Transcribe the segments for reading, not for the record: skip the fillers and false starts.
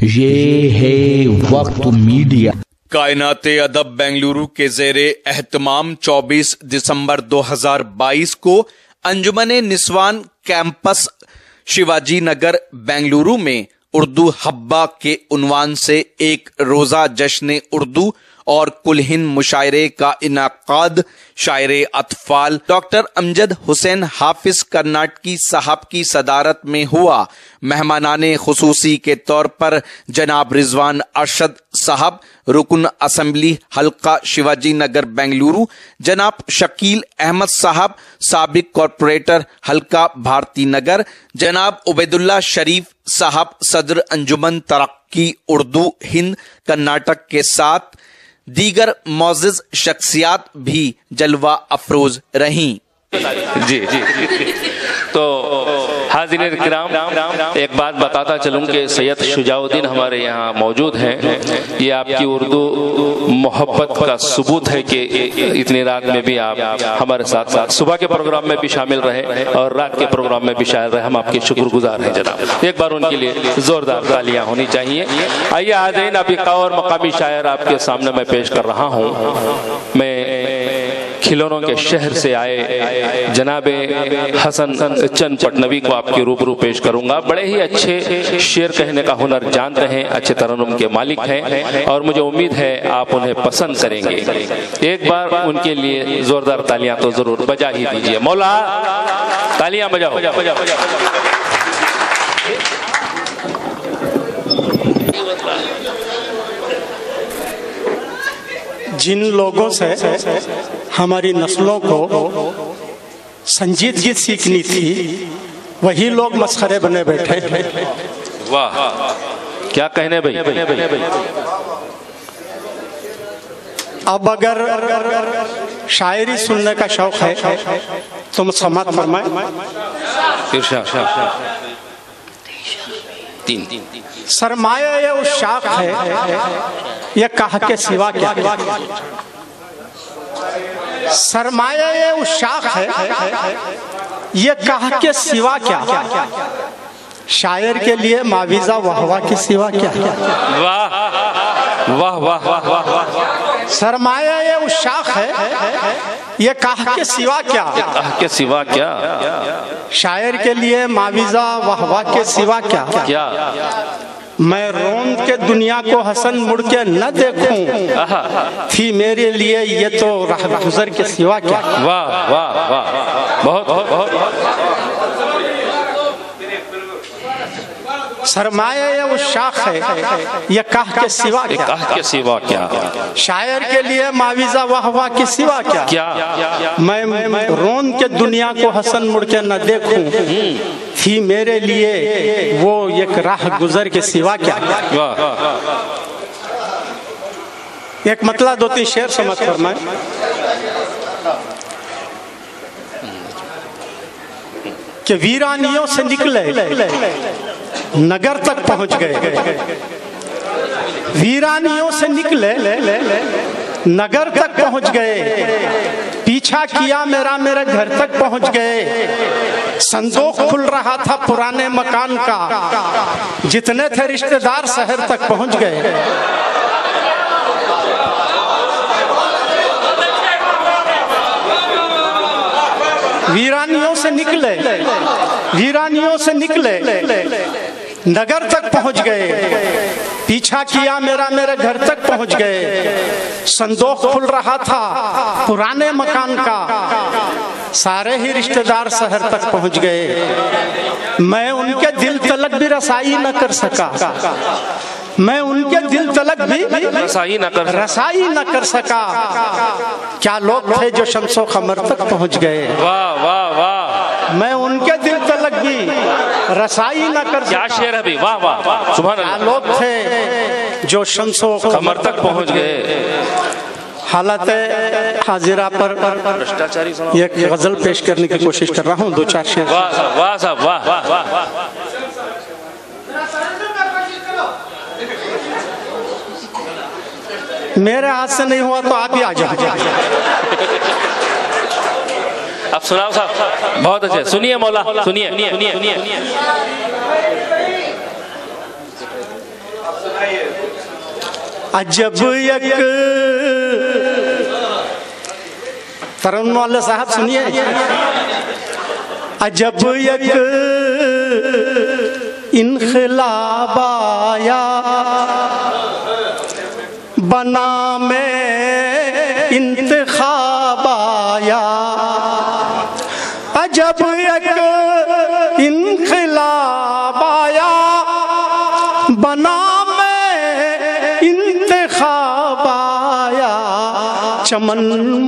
ये है वक्त मीडिया। कायनाते अदब बेंगलुरु के ज़ेरे एहतमाम 24 दिसंबर 2022 को अंजुमने निस्वान कैंपस शिवाजी नगर बेंगलुरु में उर्दू हब्बा के उन्वान से एक रोजा जश्न उर्दू और कुलहिन मुशायरे का इनाकाद शायरे अतफाल डॉक्टर अमजद हुसैन हाफिज कर्नाटकी साहब की सदारत में हुआ। मेहमानाने खुसूसी के तौर पर जनाब रिजवान अरशद साहब रुकन असम्बली हल्का शिवाजी नगर बेंगलुरु, जनाब शकील अहमद साहब साबिक कॉरपोरेटर हल्का भारती नगर, जनाब उबैदुल्ला शरीफ साहब सदर अंजुमन तरक्की उर्दू हिंद कर्नाटक के साथ दीगर मौजिज शख्सियात भी जलवा अफरोज रहीं। जी जी तो हाज़िरीन किराम, एक बात बताता चलूं कि सैयद शुजाउद्दीन हमारे यहाँ मौजूद हैं। ये आपकी उर्दू मोहब्बत का सबूत है कि इतनी रात में भी आप हमारे साथ साथ सुबह के प्रोग्राम में भी शामिल रहे और रात के प्रोग्राम में भी शामिल रहे। हम आपके शुक्रगुजार हैं जनाब। एक बार उनके लिए जोरदार तालियां होनी चाहिए। आइए हाज़िरीन, अब एक और मकामी शायर आपके सामने मैं पेश कर रहा हूँ। मैं खिलौनों के शहर से आए जनाबे हसन चंद पटनवी को आपके रूबरू पेश करूंगा। बड़े ही अच्छे शेर कहने का हुनर जानते हैं, अच्छे तरन्नुम के मालिक हैं और मुझे उम्मीद है आप उन्हें पसंद करेंगे। एक बार उनके लिए जोरदार तालियां तो जरूर बजा ही दीजिए। मौला तालियां बजाओ। जिन लोगों से हमारी नस्लों को संजीदगी सीखनी थी, वही लोग मस्खरे बने बैठे। वाह, क्या कहने भाई। अब अगर शायरी सुनने का शौक है तो समात फरमाए। सरमाया ये उस शाख है, ये कहा के सिवा क्या। सरमाया ये उस शाख है, ये कहा के सिवा क्या। शायर के लिए माविजा वाहवा के सिवा क्या। वाह वाह वाह वाह वाह। सरमाया ये उस शाख है, ये कहा के सिवा क्या। कहा के सिवा क्या। शायर के लिए माविजा वाहवा के सिवा क्या। क्या मैं रोम के दुनिया को हसन मुड़ के न देखूं, थी मेरे लिए ये तो राह गुजर के सिवा क्या। वाह वाह वाह, बहुत बहुत। सरमाया ये वो शाख है, ये कह के सिवा क्या। कह के सिवा क्या। शायर के लिए माविजा वाहवा के सिवा क्या। क्या मैं रोम के दुनिया को हसन मुड़ के न देखूं, थी मेरे लिए वो एक राह गुजर के सिवा क्या। एक मतलब दो तीन शेर समझ फरमाए। कि वीरानियों से निकले नगर तक पहुंच गए। वीरानियों से निकले नगर तक पहुंच गए। पीछा किया मेरा मेरे घर तक पहुंच गए। संदूक खुल रहा था पुराने मकान का, जितने थे रिश्तेदार शहर तक पहुंच गए। वीरानियों से निकले, वीरानियों से निकले नगर तक पहुंच गए। पीछा किया मेरा मेरे घर तक पहुंच गए। संदूक खुल रहा था पुराने मकान का, सारे ही रिश्तेदार शहर तक पहुंच गए। मैं उनके दिल तलक भी रसाई न कर सका। मैं उनके दिल तलक भी रसाई न कर सका। क्या लोग थे जो शम्सो कमर तक पहुंच गए। वाह वाह वाह। मैं उनके दिल तलक भी रसाई न कर सका। क्या शेर है भी। वाह वाह सुभान अल्लाह। क्या लोग थे जो शम्सो कमर तक पहुंच गए। हालत हाजिरा पर एक गजल पेश करने की कोशिश कर रहा हूँ। दो चार शेर। वाह साहब वाह वाह वाह। मेरे हाथ से नहीं हुआ तो आप ही आ जाओ। अब सुनाओ साहब। बहुत अच्छे, सुनिए मौला, सुनिए। अजब एक तरुण वाले साहब सुनिए, अजब एक इनकलाब आया बना में इंतखाब आया, अजब एक इनकलाब आया बना में इंतखाब आया, चमन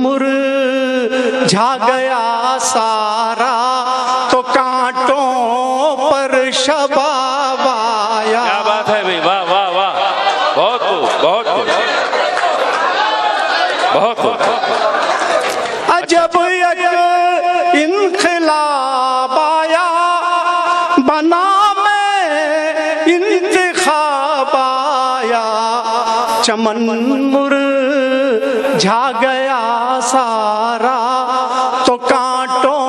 मुरझा गया सारा तो कांटों पर शबाब आया। क्या बात है भाई, वाह वाह वाह, बहुत बहुत बहुत बहुत। अजब एक इनकलाब आया बना में इंतखाब आया, चमन मुरझा गया सारा तो कांटों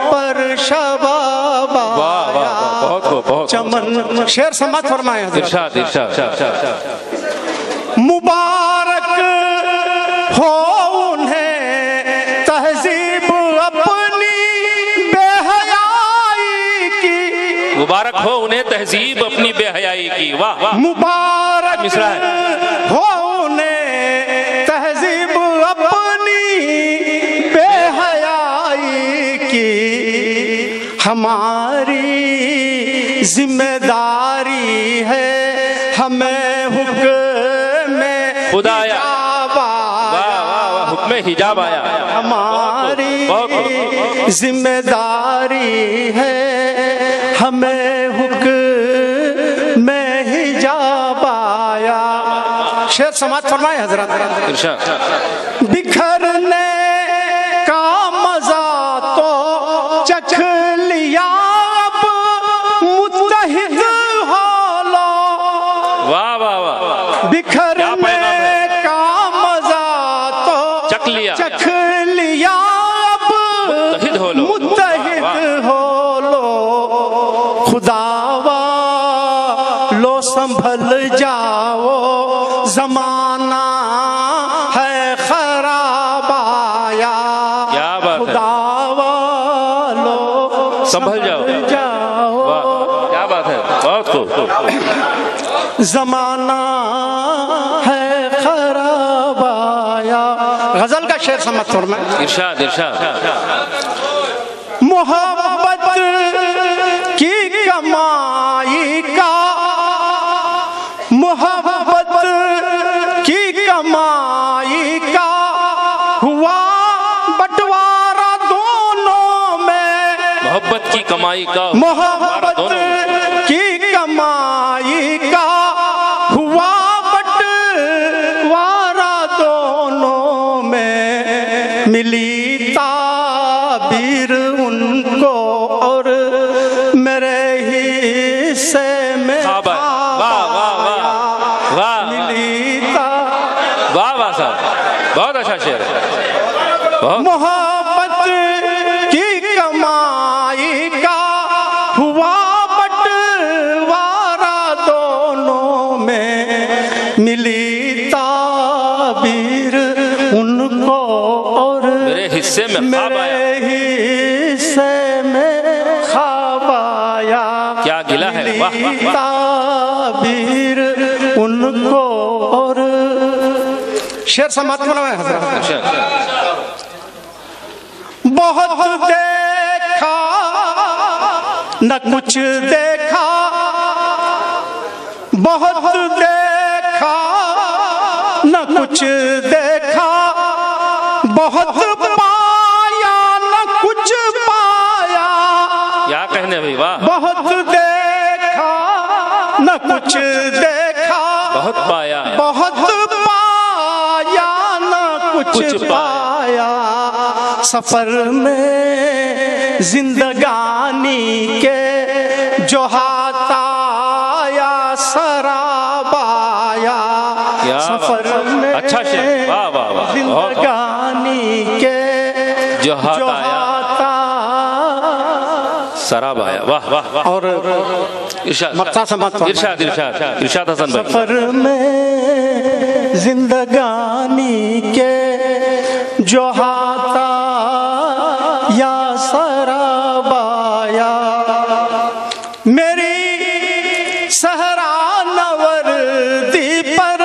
पर शबाब आया। बहुत चमन शेर समात फरमाए हज़रत। इरशाद इरशाद। मुबारक हो उन्हें तहजीब अपनी बेहयाई की, मुबारक हो उन्हें तहजीब अपनी बेहयाई की। वाह वाह, मुबारक मिसरा है। हो उन्हें तहजीब अपनी बेहयाई की, हमारी जिम्मेदारी है हमें हुक्म खुदाया, हिजाब आया, हुक्म हिजाब आया, हमारी जिम्मेदारी है हमें हुक्म हिजाब आया। शेर समात फरमाए हजरत। बिखरने का मजा तो चख लिया अब मुत्तहिद हो लो। वाह वाह वाह, बिखरने का मजा तो चख लिया अब मुत्तहिद हो लो, खुदावा लो संभल जाओ जमाना है खराब आया, खुदावा लो संभल जाओ। क्या बात है, बहुत खूब। जमाना है खराब आया। गजल का शेर समझ फरमाए। इरशाद इरशाद। मोहब्बत की कमाई का, मोहब्बत की कमाई का हुआ बंटवारा दोनों में, मोहब्बत की कमाई का, मोहब्बत की कमाई का हुआ बंटवारा दोनों में, मिली ताबीर उनको और मेरे हिस्से में मिली वाह वाह साहब, बहुत अच्छा शेर है। मोहब्बत की कमाई का हुआ बंटवारा दोनों में, मिली ताबीर उनको और मेरे हिस्से में ख्वाब आया। क्या गिला है, वाह वाह। ताबीर उनको और शेर समात फरमाए हज़रत। बहुत देखा न कुछ देखा, बहुत देखा न कुछ देखा, बहुत पाया न कुछ पाया। क्या कहने भाई, वाह। बहुत देखा न कुछ देखा, बहुत पाया, बहुत पाया न कुछ पाया। सफर में जिंदगानी के जो हाथ आया शराब आया। सफर में अच्छा शेर, वाह वाह वाह। जिंदगानी के जो हाथ आया शराब आया, वाह वाह वाह। और इरशाद हसन भाई। सफर में जिंदगानी के जो हाथा या सराबाया, मेरी सहरा नवर्दी पर,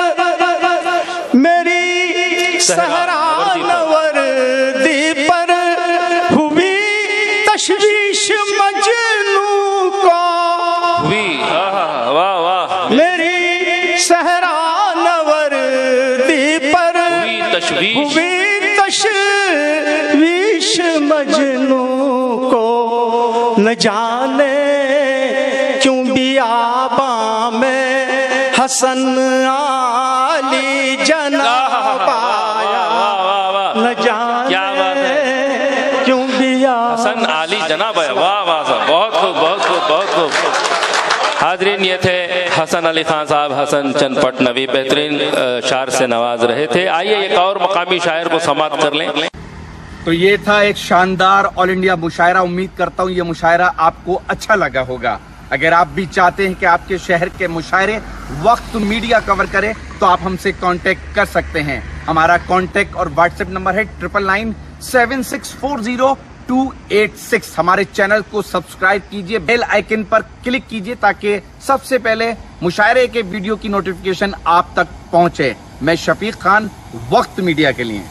मेरी सहरा नवर्दी पर हुई तशवीश मजनू को, वाह वाह, मेरी सहरा नवर्दी पर हुई तशवीश मजनू को, न जाने क्यों बियाबा में हसन आली जनाब आया, न जाने क्यों बिया हसन आली जनाब आया। वाह वाह साहब, बहुत खूब बहुत खूब बहुत खूब। हाजरीन, ये थे हसन अली खान साहब। हसन चंद पटनवी बेहतरीन शार से नवाज रहे थे। आइए एक और मकामी शायर को समाप्त कर लें। तो ये था एक शानदार ऑल इंडिया मुशायरा। उम्मीद करता हूँ ये मुशायरा आपको अच्छा लगा होगा। अगर आप भी चाहते हैं कि आपके शहर के मुशायरे वक्त मीडिया कवर करे तो आप हमसे कांटेक्ट कर सकते हैं। हमारा कांटेक्ट और व्हाट्सएप नंबर है 9997640286। हमारे चैनल को सब्सक्राइब कीजिए, बेल आइकन पर क्लिक कीजिए ताकि सबसे पहले मुशायरे के वीडियो की नोटिफिकेशन आप तक पहुंचे। मैं शफीक खान, वक्त मीडिया के लिए।